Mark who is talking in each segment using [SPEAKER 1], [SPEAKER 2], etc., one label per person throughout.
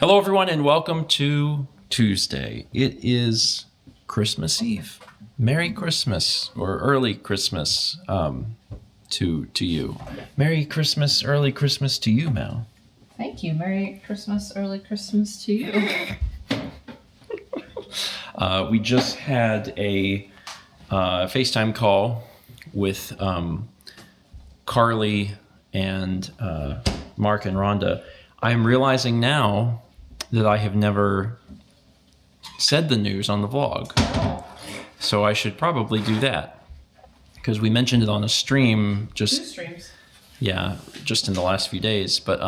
[SPEAKER 1] Hello, everyone, and welcome to Tuesday. It is Christmas Eve. Merry Christmas, or early Christmas to you. Merry Christmas, early Christmas to you, Mal.
[SPEAKER 2] Thank you. Merry Christmas, early Christmas to you.
[SPEAKER 1] We just had a FaceTime call with Carly and Mark and Rhonda. I'm realizing now that I have never said the news on the vlog. So I should probably do that. Because we mentioned it on a stream just...
[SPEAKER 2] 2 streams.
[SPEAKER 1] Yeah, just in the last few days. But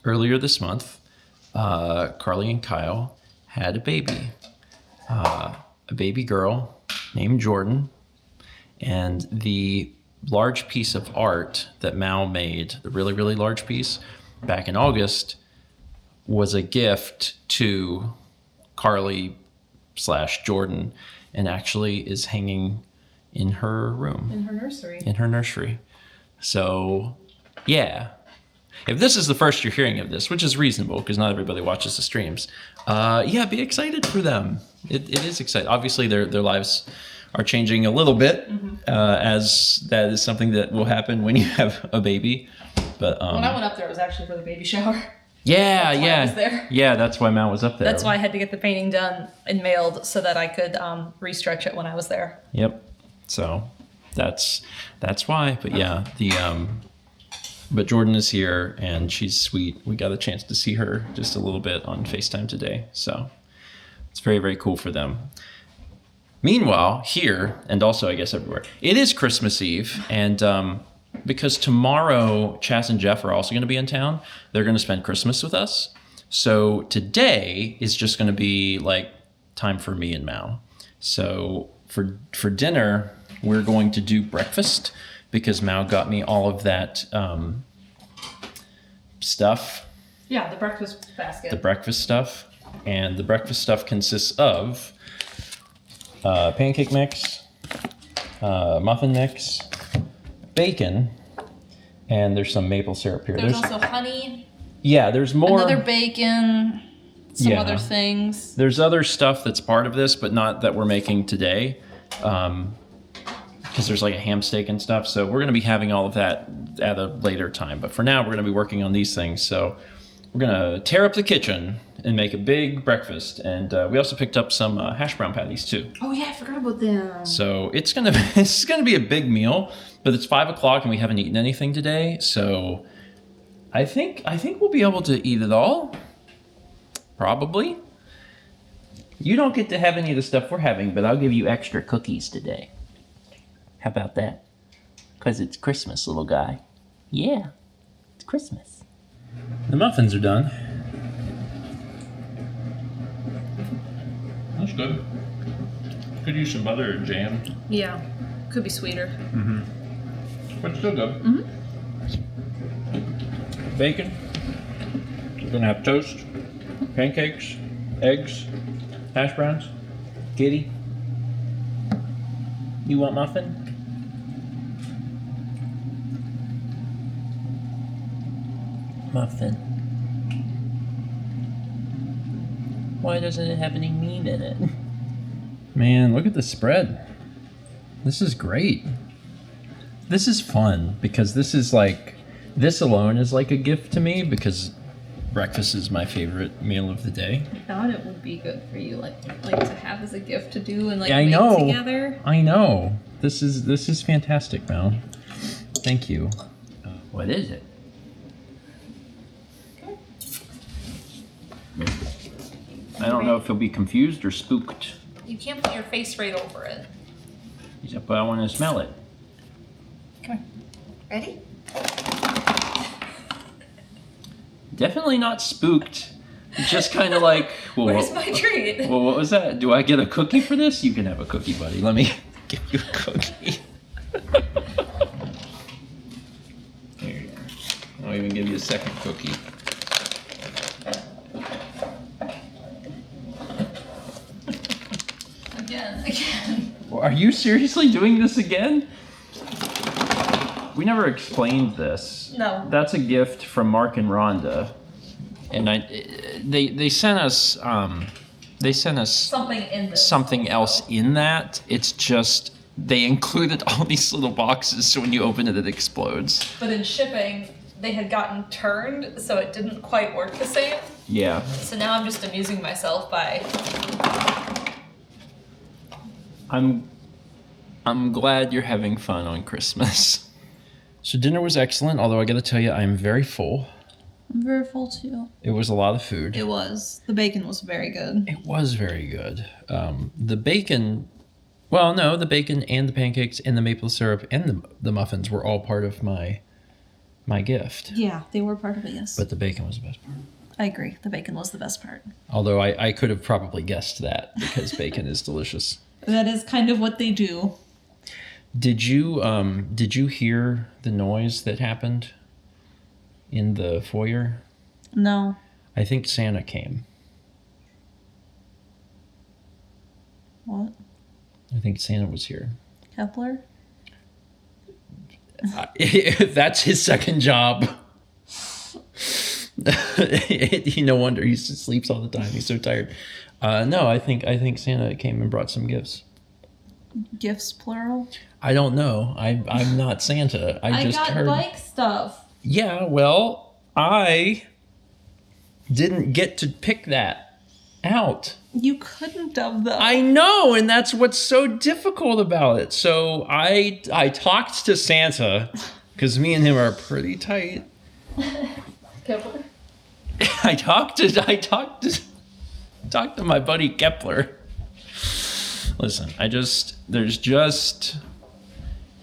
[SPEAKER 1] earlier this month, Carly and Kyle had a baby. A baby girl named Jordan. And the large piece of art that Mal made, the really, really large piece, back in August, was a gift to Carly/Jordan, and actually is hanging in her room.
[SPEAKER 2] In her nursery.
[SPEAKER 1] In her nursery. So, yeah. If this is the first you're hearing of this, which is reasonable because not everybody watches the streams, yeah, be excited for them. It is exciting. Obviously, their lives are changing a little bit, as that is something that will happen when you have a baby. But
[SPEAKER 2] when I went up there, it was actually for the baby shower.
[SPEAKER 1] Yeah,
[SPEAKER 2] That's why I was there.
[SPEAKER 1] Yeah, that's why Mal was up there.
[SPEAKER 2] That's why I had to get the painting done and mailed so that I could restretch it when I was there.
[SPEAKER 1] Yep. So that's why. But yeah, but Jordan is here and she's sweet. We got a chance to see her just a little bit on FaceTime today. So it's very, very cool for them. Meanwhile, here, and also I guess everywhere, it is Christmas Eve, and because tomorrow Chas and Jeff are also going to be in town, they're going to spend Christmas with us. So today is just going to be like time for me and Mal. So for dinner, we're going to do breakfast because Mal got me all of that stuff.
[SPEAKER 2] Yeah, the breakfast basket.
[SPEAKER 1] The breakfast stuff. And the breakfast stuff consists of pancake mix, muffin mix, bacon, and there's some maple syrup here.
[SPEAKER 2] There's also honey.
[SPEAKER 1] Yeah, there's more.
[SPEAKER 2] Another bacon, some other things.
[SPEAKER 1] There's other stuff that's part of this, but not that we're making today, because there's like a ham steak and stuff. So we're going to be having all of that at a later time. But for now, we're going to be working on these things. So we're going to tear up the kitchen and make a big breakfast. And we also picked up some hash brown patties too.
[SPEAKER 2] Oh yeah, I forgot about them.
[SPEAKER 1] So it's gonna be a big meal, but it's 5 o'clock and we haven't eaten anything today. So I think we'll be able to eat it all. Probably. You don't get to have any of the stuff we're having, but I'll give you extra cookies today. How about that? Because it's Christmas, little guy. Yeah, it's Christmas. The muffins are done. That's good. Could use some butter or jam.
[SPEAKER 2] Yeah, could be sweeter.
[SPEAKER 1] But still good. Bacon. We're gonna have toast, pancakes, eggs, hash browns. Kitty, you want muffin? Muffin. Why doesn't it have any meat in it? Man, look at the spread. This is great. This is fun because this alone is like a gift to me because breakfast is my favorite meal of the day.
[SPEAKER 2] I thought it would be good for you, like to have as a gift to do and
[SPEAKER 1] I
[SPEAKER 2] make
[SPEAKER 1] know.
[SPEAKER 2] together.
[SPEAKER 1] I know. This is fantastic, Mal. Thank you. What is it? I don't know if he'll be confused or spooked.
[SPEAKER 2] You can't put your face right over it.
[SPEAKER 1] He said, but I want to smell it.
[SPEAKER 2] Okay. Ready?
[SPEAKER 1] Definitely not spooked. Just kind of like, well,
[SPEAKER 2] Where's my treat?
[SPEAKER 1] Well, what was that? Do I get a cookie for this? You can have a cookie, buddy. Let me give you a cookie. Here you go. I'll even give you a second cookie.
[SPEAKER 2] Again.
[SPEAKER 1] Well, are you seriously doing this again? We never explained this.
[SPEAKER 2] No.
[SPEAKER 1] That's a gift from Mark and Rhonda. And they sent us something else in that. It's just they included all these little boxes, so when you open it, it explodes.
[SPEAKER 2] But in shipping, they had gotten turned, so it didn't quite work the same.
[SPEAKER 1] Yeah.
[SPEAKER 2] So now I'm just amusing myself by.
[SPEAKER 1] I'm glad you're having fun on Christmas. So dinner was excellent, although I got to tell you, I'm very full.
[SPEAKER 3] I'm very full too.
[SPEAKER 1] It was a lot of food.
[SPEAKER 3] It was. The bacon was very good.
[SPEAKER 1] It was very good. The bacon, well, no, the bacon and the pancakes and the maple syrup and the muffins were all part of my gift.
[SPEAKER 3] Yeah, they were part of it, yes.
[SPEAKER 1] But the bacon was the best part.
[SPEAKER 3] I agree. The bacon was the best part.
[SPEAKER 1] Although I could have probably guessed that because bacon is delicious.
[SPEAKER 3] That is kind of what they do.
[SPEAKER 1] Did you hear the noise that happened in the foyer?
[SPEAKER 3] No.
[SPEAKER 1] I think Santa came.
[SPEAKER 3] What?
[SPEAKER 1] I think Santa was here.
[SPEAKER 3] Kepler?
[SPEAKER 1] That's his second job. No wonder he sleeps all the time. He's so tired. No, I think Santa came and brought some gifts.
[SPEAKER 3] Gifts, plural?
[SPEAKER 1] I don't know. I'm not Santa. I just
[SPEAKER 3] got
[SPEAKER 1] heard.
[SPEAKER 3] bike stuff.
[SPEAKER 1] Yeah, well, I didn't get to pick that out.
[SPEAKER 3] You couldn't have though.
[SPEAKER 1] I know, and that's what's so difficult about it. So I talked to Santa because me and him are pretty tight.
[SPEAKER 2] Kepler?
[SPEAKER 1] I talked to my buddy Kepler. Listen,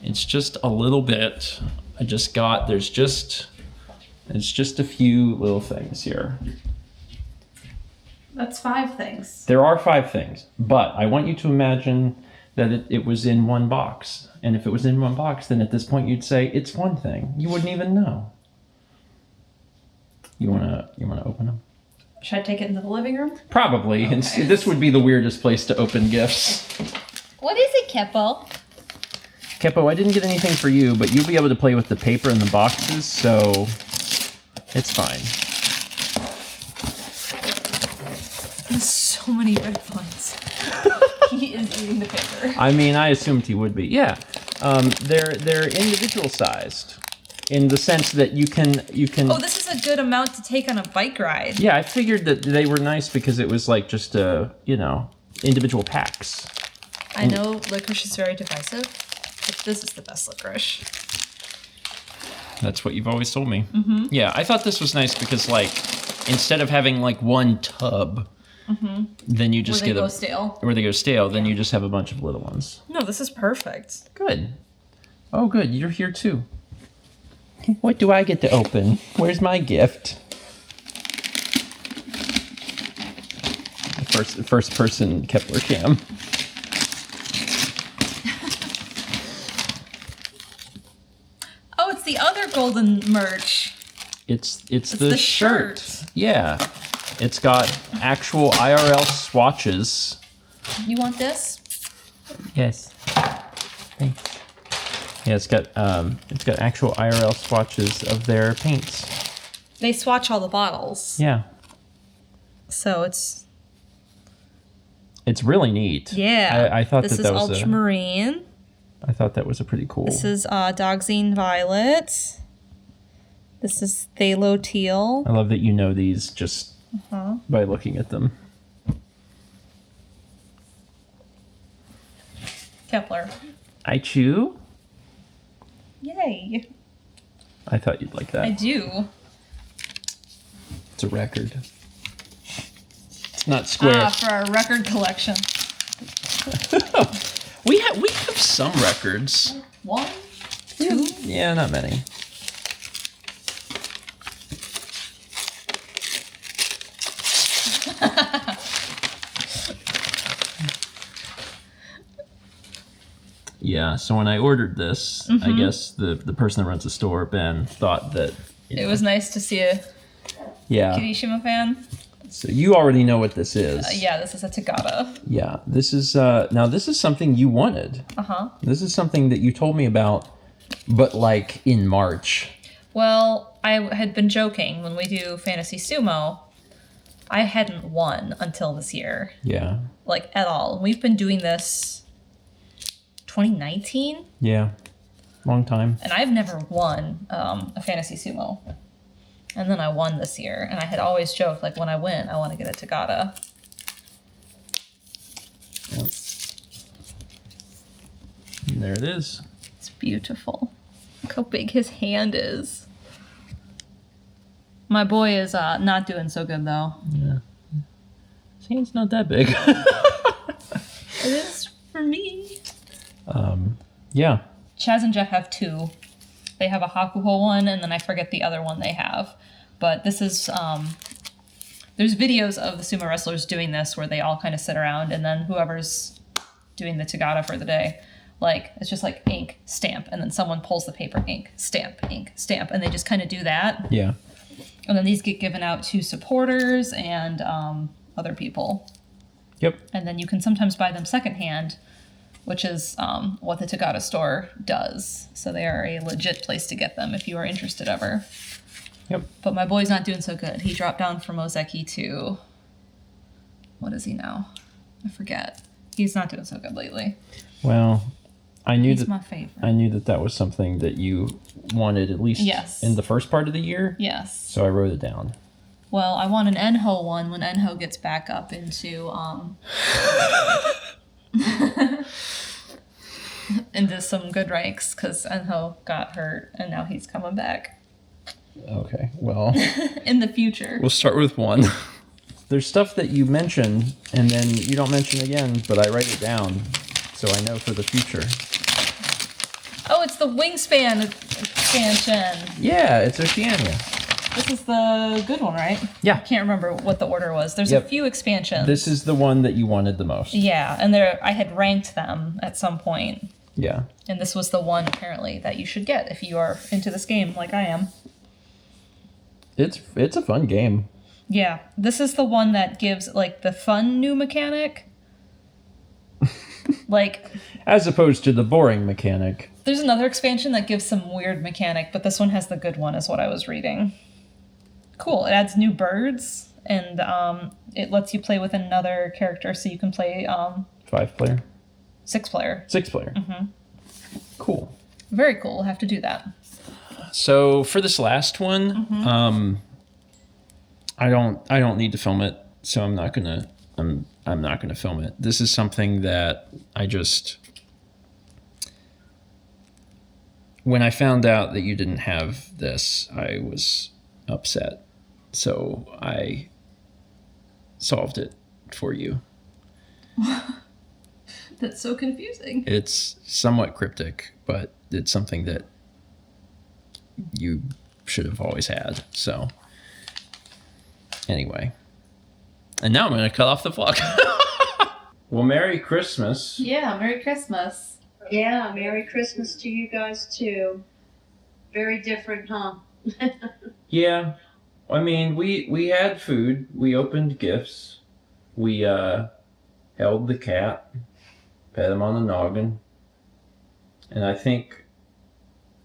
[SPEAKER 1] it's just a little bit. It's just a few little things here.
[SPEAKER 3] That's 5 things.
[SPEAKER 1] There are 5 things, but I want you to imagine that it was in one box. And if it was in one box, then at this point you'd say it's one thing. You wouldn't even know. You wanna open them?
[SPEAKER 2] Should I take it into the living room?
[SPEAKER 1] Probably.
[SPEAKER 2] Okay.
[SPEAKER 1] And this would be the weirdest place to open gifts.
[SPEAKER 2] What is it, Kepo?
[SPEAKER 1] Kepo, I didn't get anything for you, but you'll be able to play with the paper in the boxes, so it's fine.
[SPEAKER 2] So many red ones. He is eating the paper.
[SPEAKER 1] I mean, I assumed he would be. Yeah, they're individual sized, in the sense that you can.
[SPEAKER 2] Oh, this is a good amount to take on a bike ride.
[SPEAKER 1] Yeah, I figured that they were nice because it was like just individual packs.
[SPEAKER 2] I know licorice is very divisive, but this is the best licorice.
[SPEAKER 1] That's what you've always told me.
[SPEAKER 2] Mm-hmm.
[SPEAKER 1] Yeah, I thought this was nice because instead of having one tub, then you just
[SPEAKER 2] Where they go stale.
[SPEAKER 1] Where they go stale, then you just have a bunch of little ones.
[SPEAKER 2] No, this is perfect.
[SPEAKER 1] Good. Oh, good. You're here too. What do I get to open? Where's my gift? First person Kepler cam.
[SPEAKER 2] Oh, it's the other golden merch.
[SPEAKER 1] It's the shirt. Yeah. It's got actual IRL swatches.
[SPEAKER 2] You want this?
[SPEAKER 1] Yes. Thanks. Yeah, it's got actual IRL swatches of their paints.
[SPEAKER 2] They swatch all the bottles.
[SPEAKER 1] Yeah.
[SPEAKER 2] So it's
[SPEAKER 1] really neat.
[SPEAKER 2] yeah.
[SPEAKER 1] I thought
[SPEAKER 2] this
[SPEAKER 1] that
[SPEAKER 2] is
[SPEAKER 1] was
[SPEAKER 2] ultramarine.
[SPEAKER 1] I thought that was a pretty cool.
[SPEAKER 2] This is Dogzine Violet. This is Phthalo Teal.
[SPEAKER 1] I love that you know these just by looking at them.
[SPEAKER 2] Kepler.
[SPEAKER 1] I chew.
[SPEAKER 2] Yay.
[SPEAKER 1] I thought you'd like that.
[SPEAKER 2] I do.
[SPEAKER 1] It's a record. It's not square.
[SPEAKER 2] For our record collection.
[SPEAKER 1] We have some records.
[SPEAKER 2] 1, 2.
[SPEAKER 1] Yeah, not many. Yeah, so when I ordered this, I guess the person that runs the store, Ben, thought that
[SPEAKER 2] It was nice to see a Kirishima fan.
[SPEAKER 1] So you already know what this is.
[SPEAKER 2] Yeah, this is a Tagata.
[SPEAKER 1] Yeah, this is now this is something you wanted. This is something that you told me about, but in March.
[SPEAKER 2] Well, I had been joking when we do Fantasy Sumo. I hadn't won until this year,
[SPEAKER 1] Yeah.
[SPEAKER 2] like at all. We've been doing this 2019,
[SPEAKER 1] Yeah. Long time.
[SPEAKER 2] and I've never won a fantasy sumo. And then I won this year, and I had always joked, like, when I win, I want to get a Tagata.
[SPEAKER 1] Yep. And there it is.
[SPEAKER 2] It's beautiful. Look how big his hand is. My boy is not doing so good, though.
[SPEAKER 1] Yeah. His hand's not that big.
[SPEAKER 2] It is for me.
[SPEAKER 1] Yeah.
[SPEAKER 2] Chaz and Jeff have two. They have a Hakuho one, and then I forget the other one they have. But this is, there's videos of the sumo wrestlers doing this where they all kind of sit around, and then whoever's doing the Tagata for the day, like, it's just like ink, stamp, and then someone pulls the paper, ink, stamp, and they just kind of do that.
[SPEAKER 1] Yeah.
[SPEAKER 2] And then these get given out to supporters and other people.
[SPEAKER 1] Yep.
[SPEAKER 2] And then you can sometimes buy them secondhand, which is what the Tagata store does. So they are a legit place to get them if you are interested ever.
[SPEAKER 1] Yep.
[SPEAKER 2] But my boy's not doing so good. He dropped down from Ozeki to... What is he now? I forget. He's not doing so good lately.
[SPEAKER 1] Well, I knew
[SPEAKER 2] He's my favorite.
[SPEAKER 1] I knew that was something that you wanted at least
[SPEAKER 2] Yes.
[SPEAKER 1] in the first part of the year.
[SPEAKER 2] Yes.
[SPEAKER 1] So I wrote it down.
[SPEAKER 2] Well, I want an Enho one when Enho gets back up into into some good ranks, because Enho got hurt and now he's coming back
[SPEAKER 1] Okay. Well,
[SPEAKER 2] in the future.
[SPEAKER 1] we'll start with one. There's stuff that you mention and then you don't mention again, but I write it down so I know for the future.
[SPEAKER 2] Oh, it's the Wingspan expansion.
[SPEAKER 1] Yeah, it's Oceania.
[SPEAKER 2] This is the good one, right?
[SPEAKER 1] Yeah.
[SPEAKER 2] I can't remember what the order was. There's
[SPEAKER 1] Yep.
[SPEAKER 2] a few expansions.
[SPEAKER 1] This is the one that you wanted the most.
[SPEAKER 2] Yeah, and I had ranked them at some point.
[SPEAKER 1] Yeah.
[SPEAKER 2] And this was the one, apparently, that you should get if you are into this game like I am.
[SPEAKER 1] It's a fun game.
[SPEAKER 2] Yeah, this is the one that gives, like, the fun new mechanic. Like,
[SPEAKER 1] As opposed to the boring mechanic.
[SPEAKER 2] there's another expansion that gives some weird mechanic, but this one has the good one, is what I was reading. Cool. It adds new birds, and it lets you play with another character, so you can play
[SPEAKER 1] 5-player?
[SPEAKER 2] 6-player.
[SPEAKER 1] 6-player. Mm-hmm. Cool.
[SPEAKER 2] Very cool. We'll have to do that.
[SPEAKER 1] So for this last one, I don't need to film it, so I'm not gonna film it. This is something that I just, when I found out that you didn't have this, I was upset. So I solved it for you.
[SPEAKER 2] That's so confusing.
[SPEAKER 1] It's somewhat cryptic, but it's something that you should have always had. So anyway, and now I'm going to cut off the vlog. Well, Merry Christmas.
[SPEAKER 2] Yeah, Merry Christmas.
[SPEAKER 3] Yeah, Merry Christmas to you guys too. Very different, huh?
[SPEAKER 1] Yeah, I mean, we had food. We opened gifts. We held the cat, pet him on the noggin, and I think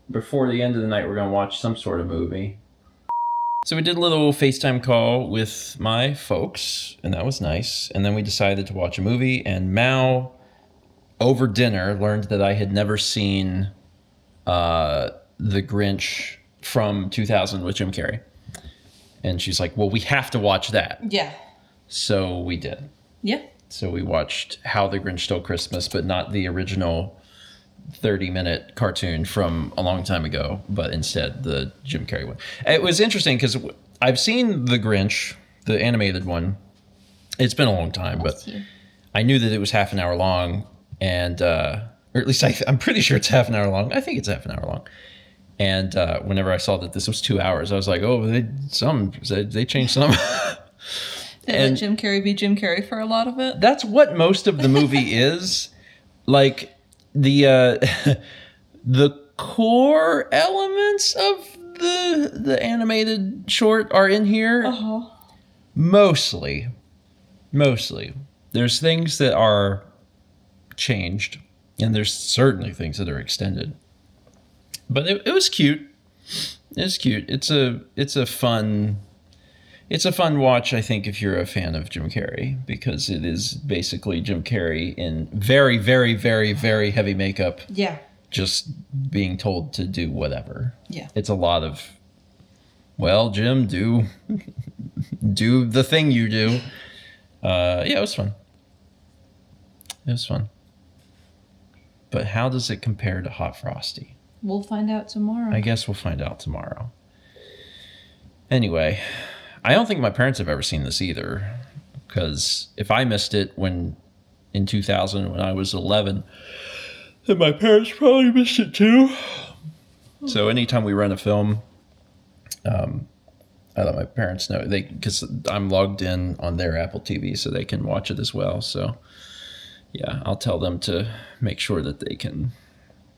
[SPEAKER 1] before the end of the night we're gonna watch some sort of movie. So we did a little FaceTime call with my folks, and that was nice. And then we decided to watch a movie, and Mao, over dinner, learned that I had never seen The Grinch from 2000 with Jim Carrey. And she's like, well, we have to watch that.
[SPEAKER 2] Yeah.
[SPEAKER 1] So we did.
[SPEAKER 2] Yeah.
[SPEAKER 1] So we watched How the Grinch Stole Christmas, but not the original 30-minute cartoon from a long time ago, but instead the Jim Carrey one. It was interesting because I've seen The Grinch, the animated one. It's been a long time, but I knew that it was half an hour long, and or at least I'm pretty sure it's half an hour long. I think it's half an hour long. And whenever I saw that this was 2 hours, I was like, oh, they changed some.
[SPEAKER 2] And let Jim Carrey be Jim Carrey for a lot of it.
[SPEAKER 1] That's what most of the movie is. Like, the core elements of the animated short are in here.
[SPEAKER 2] Uh-huh.
[SPEAKER 1] Mostly. There's things that are changed, and there's certainly things that are extended. But it was cute. It's cute. It's a fun. It's a fun watch, I think, if you're a fan of Jim Carrey, because it is basically Jim Carrey in very, very, very, very heavy makeup,
[SPEAKER 4] Yeah.
[SPEAKER 1] just being told to do whatever.
[SPEAKER 4] Yeah.
[SPEAKER 1] It's a lot of, well, Jim, do the thing you do. Yeah, it was fun. It was fun. But how does it compare to Hot Frosty?
[SPEAKER 4] We'll find out tomorrow.
[SPEAKER 1] I guess we'll find out tomorrow. Anyway, I don't think my parents have ever seen this either, because if I missed it in 2000 when I was 11, then my parents probably missed it too. So anytime we rent a film, I let my parents know, because I'm logged in on their Apple TV, so they can watch it as well. So yeah, I'll tell them to make sure that they can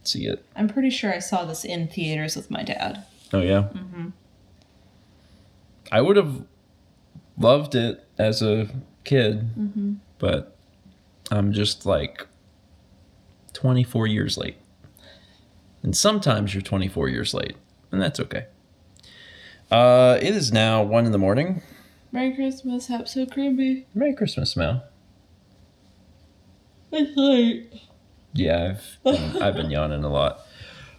[SPEAKER 1] see it.
[SPEAKER 4] I'm pretty sure I saw this in theaters with my dad.
[SPEAKER 1] Oh yeah. Mm-hmm. I would have loved it as a kid, but I'm just like 24 years late. And sometimes you're 24 years late, and that's okay. It is now 1 a.m.
[SPEAKER 4] Merry Christmas, Hap So Crimpy.
[SPEAKER 1] Merry Christmas, Mel.
[SPEAKER 4] It's late.
[SPEAKER 1] Yeah, I've been yawning a lot.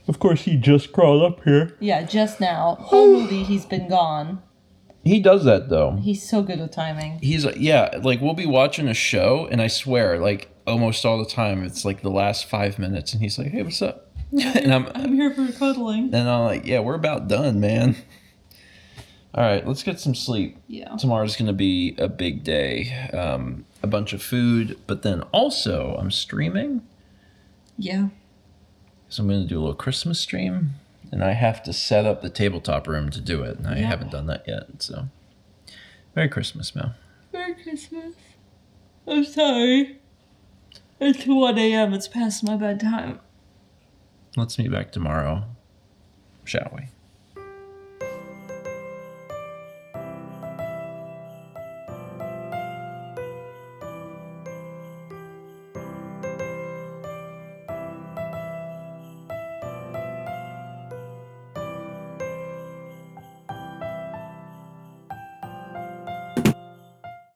[SPEAKER 1] Of course, he just crawled up here.
[SPEAKER 4] Yeah, just now. Whole movie, he's been gone.
[SPEAKER 1] He does that, though.
[SPEAKER 4] He's so good with timing.
[SPEAKER 1] He's like we'll be watching a show, and I swear, like almost all the time, it's like the last 5 minutes, and he's like, "Hey, what's up?" And
[SPEAKER 4] I'm here for cuddling.
[SPEAKER 1] and I'm like, "Yeah, we're about done, man." All right, let's get some sleep.
[SPEAKER 4] Yeah.
[SPEAKER 1] Tomorrow's gonna be a big day. A bunch of food, but then also I'm streaming,
[SPEAKER 4] Yeah.
[SPEAKER 1] so I'm gonna do a little Christmas stream, and I have to set up the tabletop room to do it, and I haven't done that yet. So, Merry Christmas, Mel.
[SPEAKER 4] Merry Christmas. I'm sorry. It's 1 a.m. It's past my bedtime.
[SPEAKER 1] Let's meet back tomorrow, shall we?